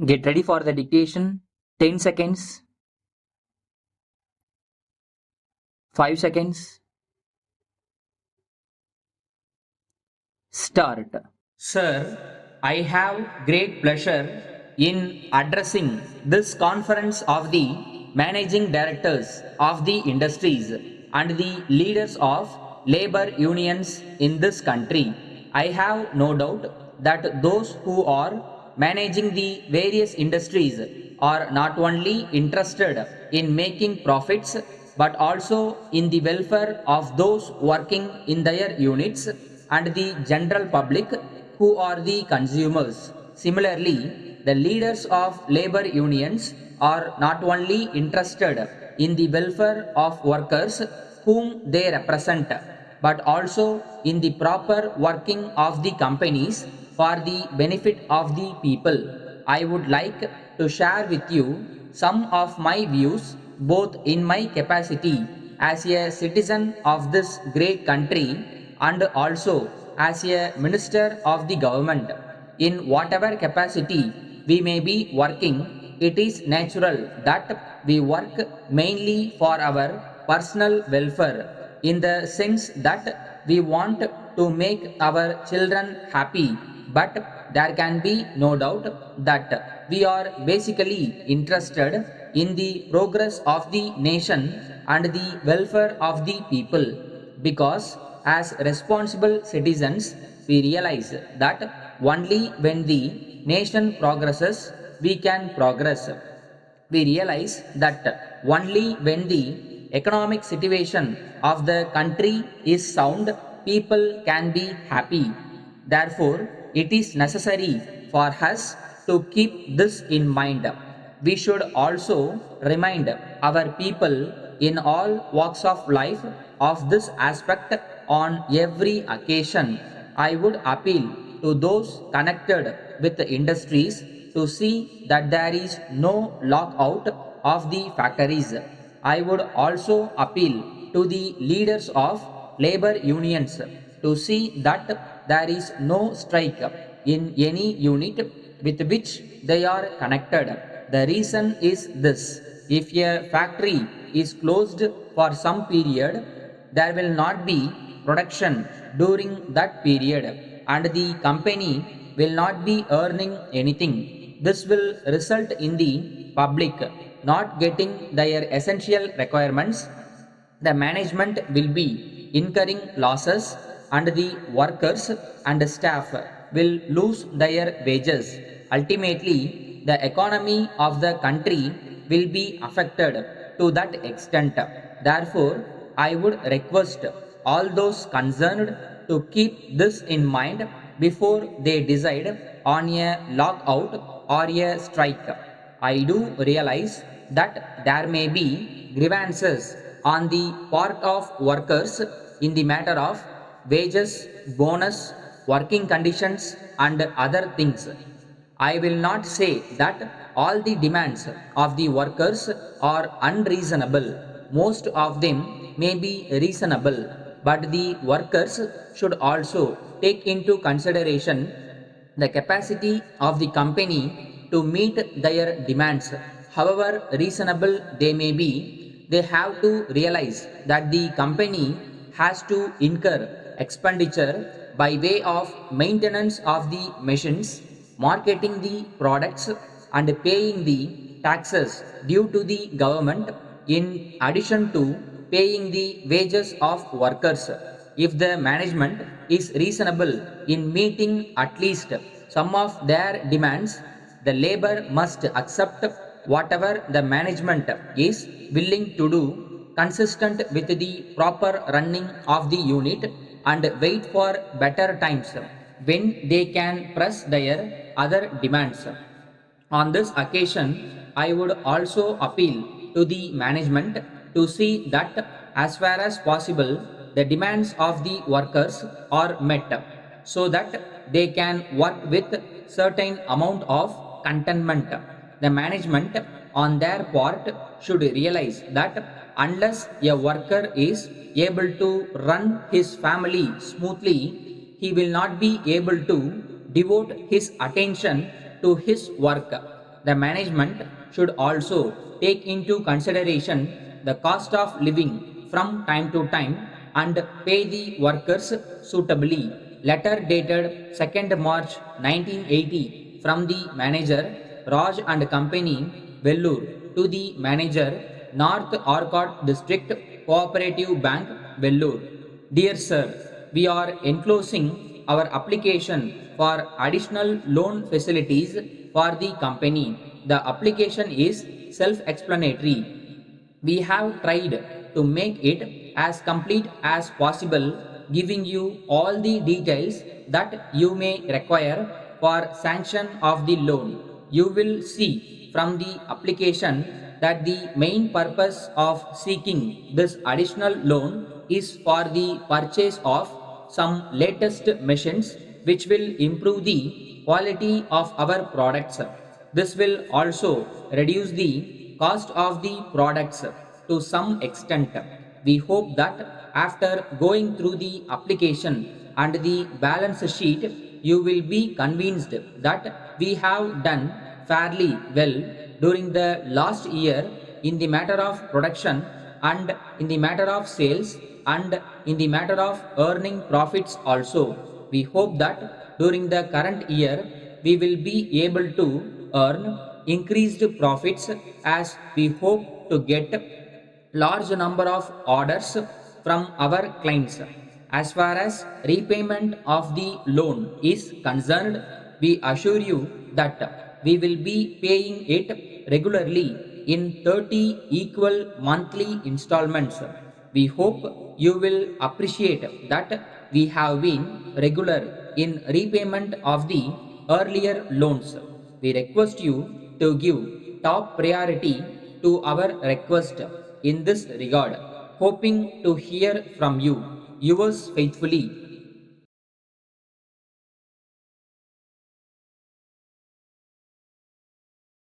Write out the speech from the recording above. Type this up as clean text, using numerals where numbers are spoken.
Get ready for the dictation. 10 seconds. 5 seconds. Start. Sir, I have great pleasure in addressing this conference of the managing directors of the industries and the leaders of labor unions in this country. I have no doubt that those who are managing the various industries are not only interested in making profits but also in the welfare of those working in their units and the general public who are the consumers. Similarly, the leaders of labor unions are not only interested in the welfare of workers whom they represent, but also in the proper working of the companies for the benefit of the people. I would like to share with you some of my views both in my capacity as a citizen of this great country and also as a minister of the government. In whatever capacity we may be working, it is natural that we work mainly for our personal welfare in the sense that we want to make our children happy. But there can be no doubt that we are basically interested in the progress of the nation and the welfare of the people, because as responsible citizens we realize that only when the nation progresses we can progress. We realize that only when the economic situation of the country is sound, people can be happy. Therefore, it is necessary for us to keep this in mind. We should also remind our people in all walks of life of this aspect on every occasion. I would appeal to those connected with the industries to see that there is no lockout of the factories. I would also appeal to the leaders of labor unions to see that there is no strike in any unit with which they are connected. The reason is this: if a factory is closed for some period, there will not be production during that period and the company will not be earning anything. This will result in the public not getting their essential requirements. The management will be incurring losses and the workers and staff will lose their wages. Ultimately, the economy of the country will be affected to that extent. Therefore, I would request all those concerned to keep this in mind before they decide on a lockout or a strike. I do realize that there may be grievances on the part of workers in the matter of wages, bonus, working conditions, and other things. I will not say that all the demands of the workers are unreasonable. Most of them may be reasonable, but the workers should also take into consideration the capacity of the company to meet their demands. However reasonable they may be, they have to realize that the company has to incur expenditure by way of maintenance of the machines, marketing the products, and paying the taxes due to the government, in addition to paying the wages of workers. If the management is reasonable in meeting at least some of their demands, the labor must accept whatever the management is willing to do, consistent with the proper running of the unit, and wait for better times when they can press their other demands. On this occasion, I would also appeal to the management to see that, as far as possible, the demands of the workers are met so that they can work with certain amount of contentment. The management, on their part, should realize that unless a worker is able to run his family smoothly, he will not be able to devote his attention to his work. The management should also take into consideration the cost of living from time to time and pay the workers suitably. Letter dated 2nd March 1980 from the manager Raj and Company, Vellore, to the manager, North Arcot District Cooperative Bank, Vellore. Dear Sir, we are enclosing our application for additional loan facilities for the company. The application is self-explanatory. We have tried to make it as complete as possible, giving you all the details that you may require for sanction of the loan. You will see from the application that the main purpose of seeking this additional loan is for the purchase of some latest machines which will improve the quality of our products. This will also reduce the cost of the products to some extent. We hope that after going through the application and the balance sheet, you will be convinced that we have done fairly well during the last year in the matter of production and in the matter of sales and in the matter of earning profits also. We hope that during the current year we will be able to earn increased profits as we hope to get large number of orders from our clients. As far as repayment of the loan is concerned, we assure you that we will be paying it regularly in 30 equal monthly installments. We hope you will appreciate that we have been regular in repayment of the earlier loans. We request you to give top priority to our request in this regard, hoping to hear from you. Yours faithfully,